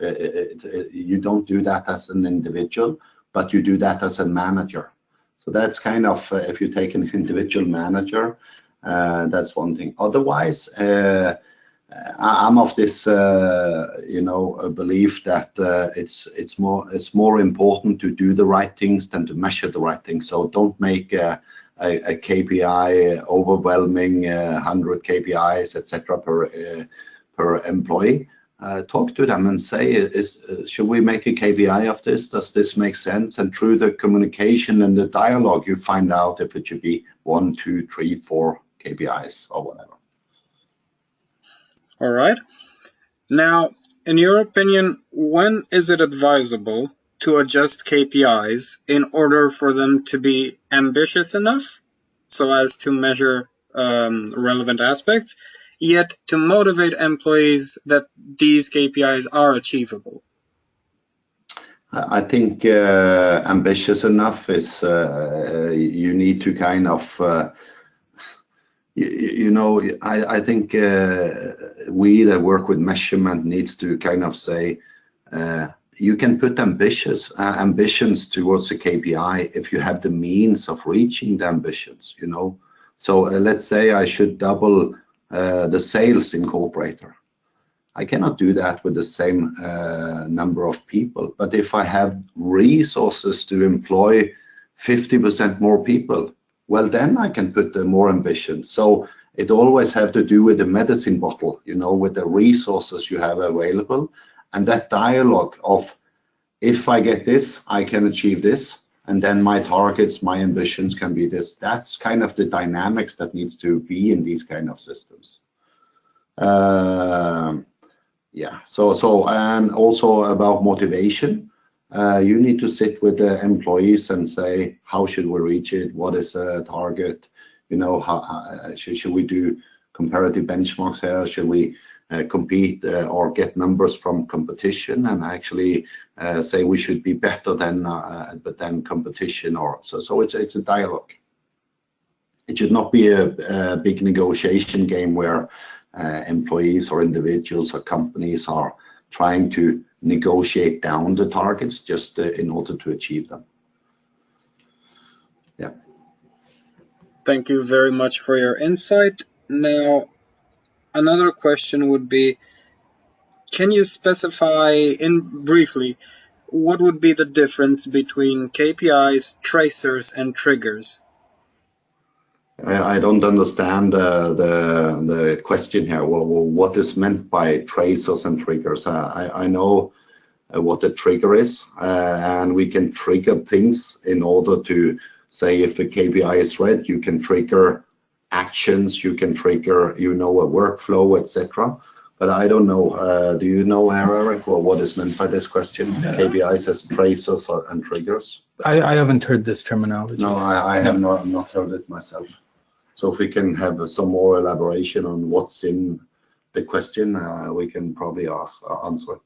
[SPEAKER 3] you don't do that as an individual, but you do that as a manager. So that's kind of, if you take an individual manager, that's one thing. Otherwise, I'm of this, belief that it's more important to do the right things than to measure the right things. So don't make a KPI overwhelming 100 KPIs, etc. per employee. Talk to them and say, should we make a KPI of this? Does this make sense? And through the communication and the dialogue, you find out if it should be 1, 2, 3, 4 KPIs or whatever.
[SPEAKER 1] All right. Now, in your opinion, when is it advisable to adjust KPIs in order for them to be ambitious enough so as to measure relevant aspects, yet to motivate employees that these KPIs are achievable?
[SPEAKER 3] I think ambitious enough is you need to kind of I think we that work with measurement needs to kind of say you can put ambitions towards a KPI if you have the means of reaching the ambitions, you know. So let's say I should double the sales in Corporator. I cannot do that with the same number of people. But if I have resources to employ 50% more people, well, then I can put more ambition. So It always have to do with the medicine bottle, you know, with the resources you have available, and that dialogue of, if I get this, I can achieve this, and then my targets, my ambitions can be this. That's kind of the dynamics that needs to be in these kind of systems. Yeah, so and also about motivation. You need to sit with the employees and say, how should we reach it? What is a target? You know, how should we do comparative benchmarks here? Should we compete or get numbers from competition and actually say we should be better than competition? Or so it's a dialogue. It should not be a big negotiation game where employees or individuals or companies are trying to negotiate down the targets just in order to achieve them. Yeah.
[SPEAKER 1] Thank you very much for your insight. Now, another question would be, can you specify briefly what would be the difference between KPIs, tracers, and triggers?
[SPEAKER 3] I don't understand the question here. Well, what is meant by tracers and triggers? I know what a trigger is, and we can trigger things in order to say if a KPI is red, you can trigger actions, you can trigger, you know, a workflow, etc. But I don't know. Do you know, Eric, or what is meant by this question? KPIs as tracers and triggers?
[SPEAKER 2] I haven't heard this terminology.
[SPEAKER 3] No, I have not heard it myself. So if we can have some more elaboration on what's in the question, we can probably answer it.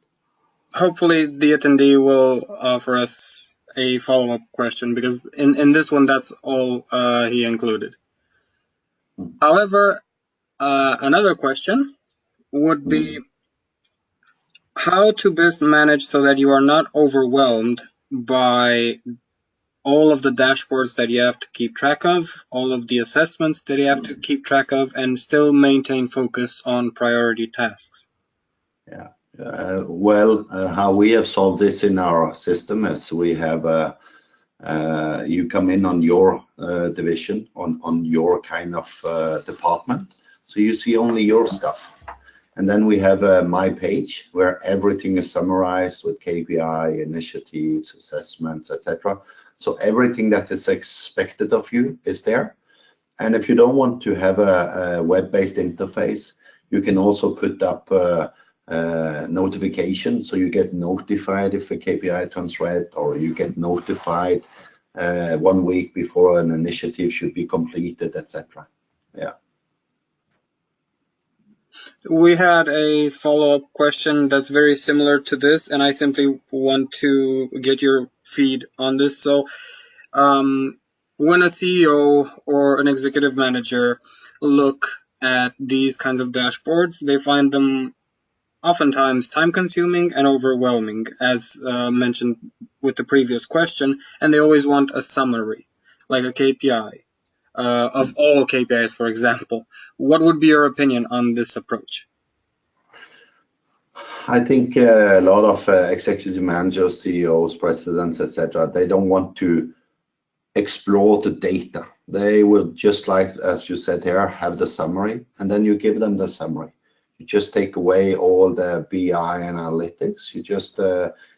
[SPEAKER 1] Hopefully the attendee will offer us a follow-up question, because in this one, that's all he included. However, another question would be how to best manage so that you are not overwhelmed by all of the dashboards that you have to keep track of, all of the assessments that you have to keep track of, and still maintain focus on priority tasks.
[SPEAKER 3] Yeah. Well, how we have solved this in our system is we have you come in on your division, on your kind of department, so you see only your stuff. And then we have my page where everything is summarized with KPI, initiatives, assessments, etc. So everything that is expected of you is there. And if you don't want to have a web-based interface, you can also put up notifications, so you get notified if a KPI turns red, or you get notified 1 week before an initiative should be completed, etc. Yeah.
[SPEAKER 1] We had a follow-up question that's very similar to this, and I simply want to get your feed on this. So when a CEO or an executive manager look at these kinds of dashboards, they find them oftentimes time-consuming and overwhelming, as mentioned with the previous question, and they always want a summary, like a KPI, of all KPIs, for example. What would be your opinion on this approach?
[SPEAKER 3] I think a lot of executive managers, CEOs, presidents, etc., they don't want to explore the data. They will just, like as you said here, have the summary, and then you give them the summary. You just take away all the BI analytics. You just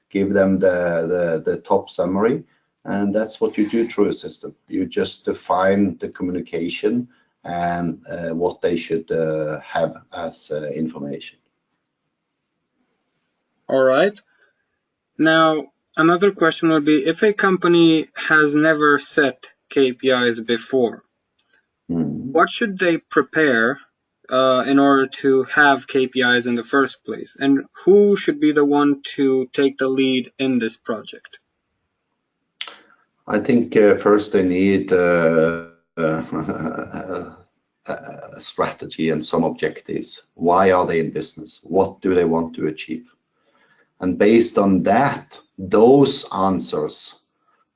[SPEAKER 3] give them the top summary, and that's what you do through a system. You just define the communication and what they should have as information.
[SPEAKER 1] All right. Now, another question would be, if a company has never set KPIs before, what should they prepare in order to have KPIs in the first place? And who should be the one to take the lead in this project?
[SPEAKER 3] I think first they need a strategy and some objectives. Why are they in business? What do they want to achieve? And based on that, those answers,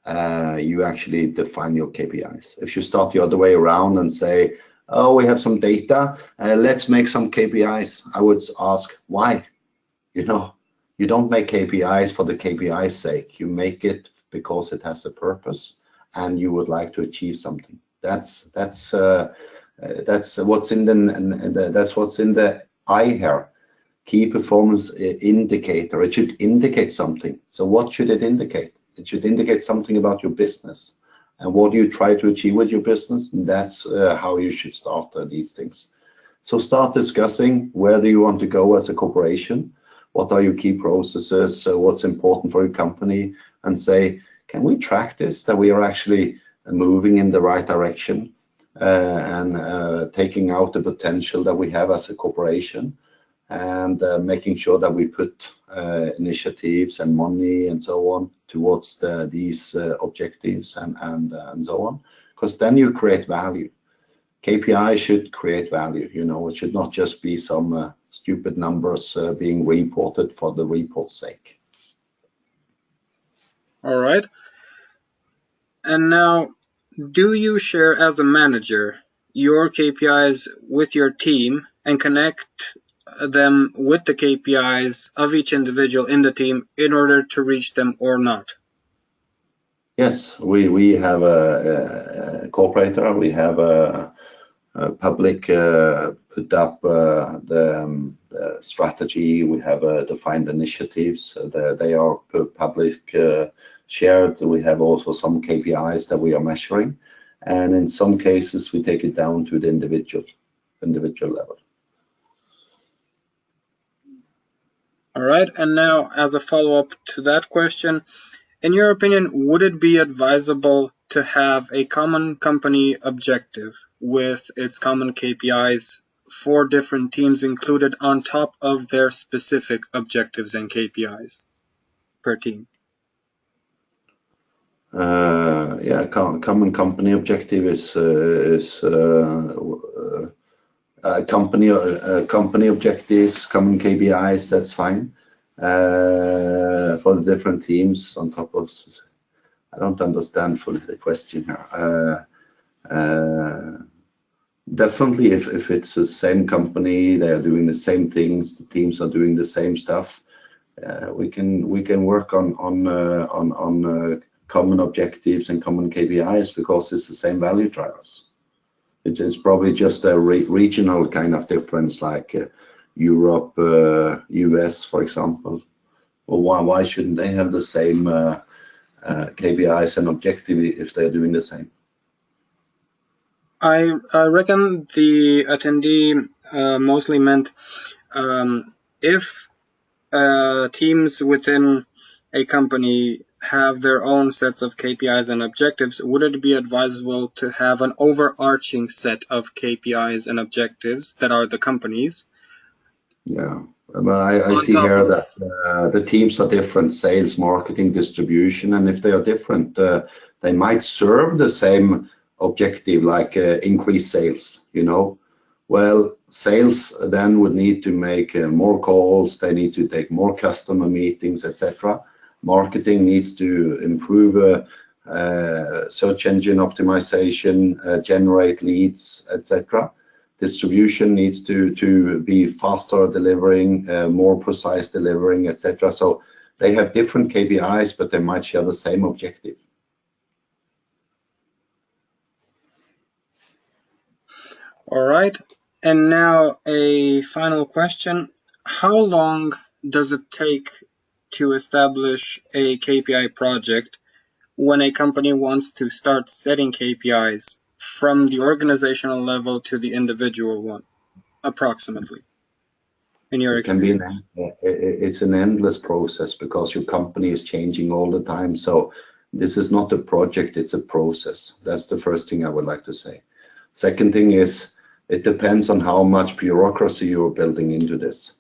[SPEAKER 3] you actually define your KPIs. If you start the other way around and say, oh, we have some data, let's make some KPIs, I would ask, why? You know, you don't make KPIs for the KPI's sake. You make it because it has a purpose and you would like to achieve something. That's That's what's in the I here. Key performance indicator. It should indicate something. So what should it indicate? It should indicate something about your business and what do you try to achieve with your business. And that's how you should start these things. So start discussing where do you want to go as a corporation, what are your key processes, what's important for your company, and say, can we track this, that we are actually moving in the right direction and taking out the potential that we have as a corporation, and making sure that we put initiatives and money and so on towards these objectives and so on, because then you create value. KPI should create value, you know, it should not just be some stupid numbers being reported for the report's sake.
[SPEAKER 1] All right. And now, do you share as a manager your KPIs with your team and connect them with the KPIs of each individual in the team in order to reach them or not?
[SPEAKER 3] Yes, we have a corporator, we have a public put up the strategy, we have defined initiatives, they are public shared. We have also some KPIs that we are measuring, and in some cases we take it down to the individual level.
[SPEAKER 1] All right, and now as a follow-up to that question, in your opinion, would it be advisable to have a common company objective with its common KPIs for different teams included on top of their specific objectives and KPIs per team?
[SPEAKER 3] Yeah, common company objective is company objectives, common KPIs. That's fine for the different teams on top of. I don't understand fully the question here. Definitely, if it's the same company, they are doing the same things, the teams are doing the same stuff, we can work on common objectives and common KPIs because it's the same value drivers. It's probably just a regional kind of difference, like Europe, US, for example. Well, why shouldn't they have the same KPIs and objective if they're doing the same?
[SPEAKER 1] I reckon the attendee mostly meant if teams within a company have their own sets of KPIs and objectives, would it be advisable to have an overarching set of KPIs and objectives that are the company's?
[SPEAKER 3] Yeah, but I see here that the teams are different: sales, marketing, distribution, and if they are different, they might serve the same objective, like increase sales, you know. Well, sales then would need to make more calls, they need to take more customer meetings, etc. Marketing needs to improve search engine optimization, generate leads, etc. Distribution needs to be faster delivering, more precise delivering, etc. So they have different KPIs, but they might share the same objective.
[SPEAKER 1] All right, and now a final question. How long does it take to establish a KPI project when a company wants to start setting KPIs from the organizational level to the individual one, approximately, in your experience?
[SPEAKER 3] It's an endless process because your company is changing all the time. So this is not a project, it's a process. That's the first thing I would like to say. Second thing is, it depends on how much bureaucracy you're building into this.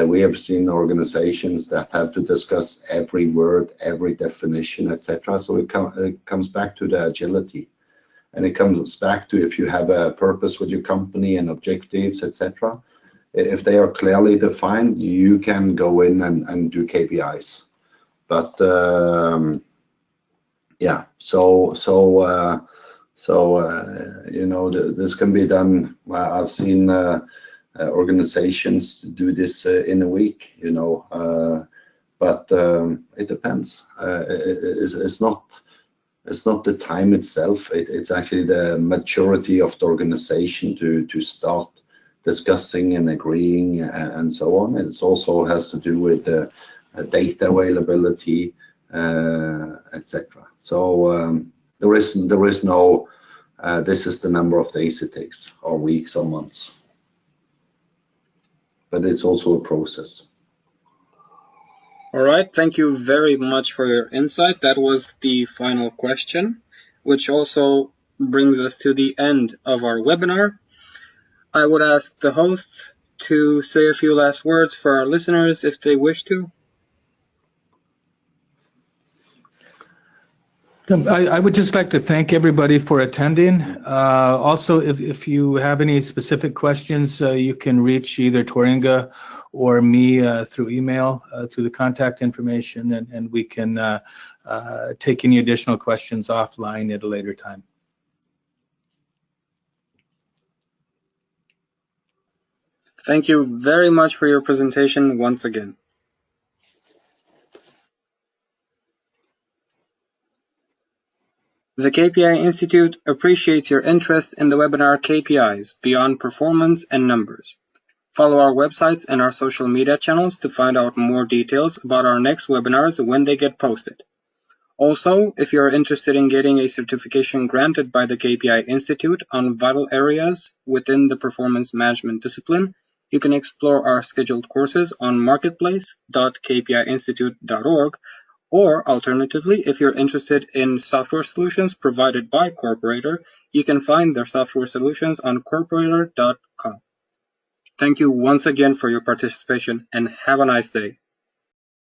[SPEAKER 3] We have seen organizations that have to discuss every word, every definition, etc. So it comes back to the agility, and it comes back to if you have a purpose with your company and objectives, etc. If they are clearly defined, you can go in and do KPIs. But yeah, you know, this can be done. I've seen organizations do this in a week, you know, but it depends. It's not It's not the time itself. It's actually the maturity of the organization to start discussing and agreeing and so on. It also has to do with the data availability, etc. So there is no this is the number of days it takes, or weeks or months. But it's also a process.
[SPEAKER 1] All right, thank you very much for your insight. That was the final question, which also brings us to the end of our webinar. I would ask the hosts to say a few last words for our listeners if they wish to.
[SPEAKER 2] I would just like to thank everybody for attending. Also, if you have any specific questions, you can reach either Toringa or me through email to the contact information, and we can take any additional questions offline at a later time.
[SPEAKER 1] Thank you very much for your presentation once again. The KPI Institute appreciates your interest in the webinar KPIs, Beyond Performance and Numbers. Follow our websites and our social media channels to find out more details about our next webinars when they get posted. Also, if you are interested in getting a certification granted by the KPI Institute on vital areas within the performance management discipline, you can explore our scheduled courses on marketplace.kpiinstitute.org, or alternatively, if you're interested in software solutions provided by Corporator, you can find their software solutions on corporator.com. Thank you once again for your participation, and have a nice day.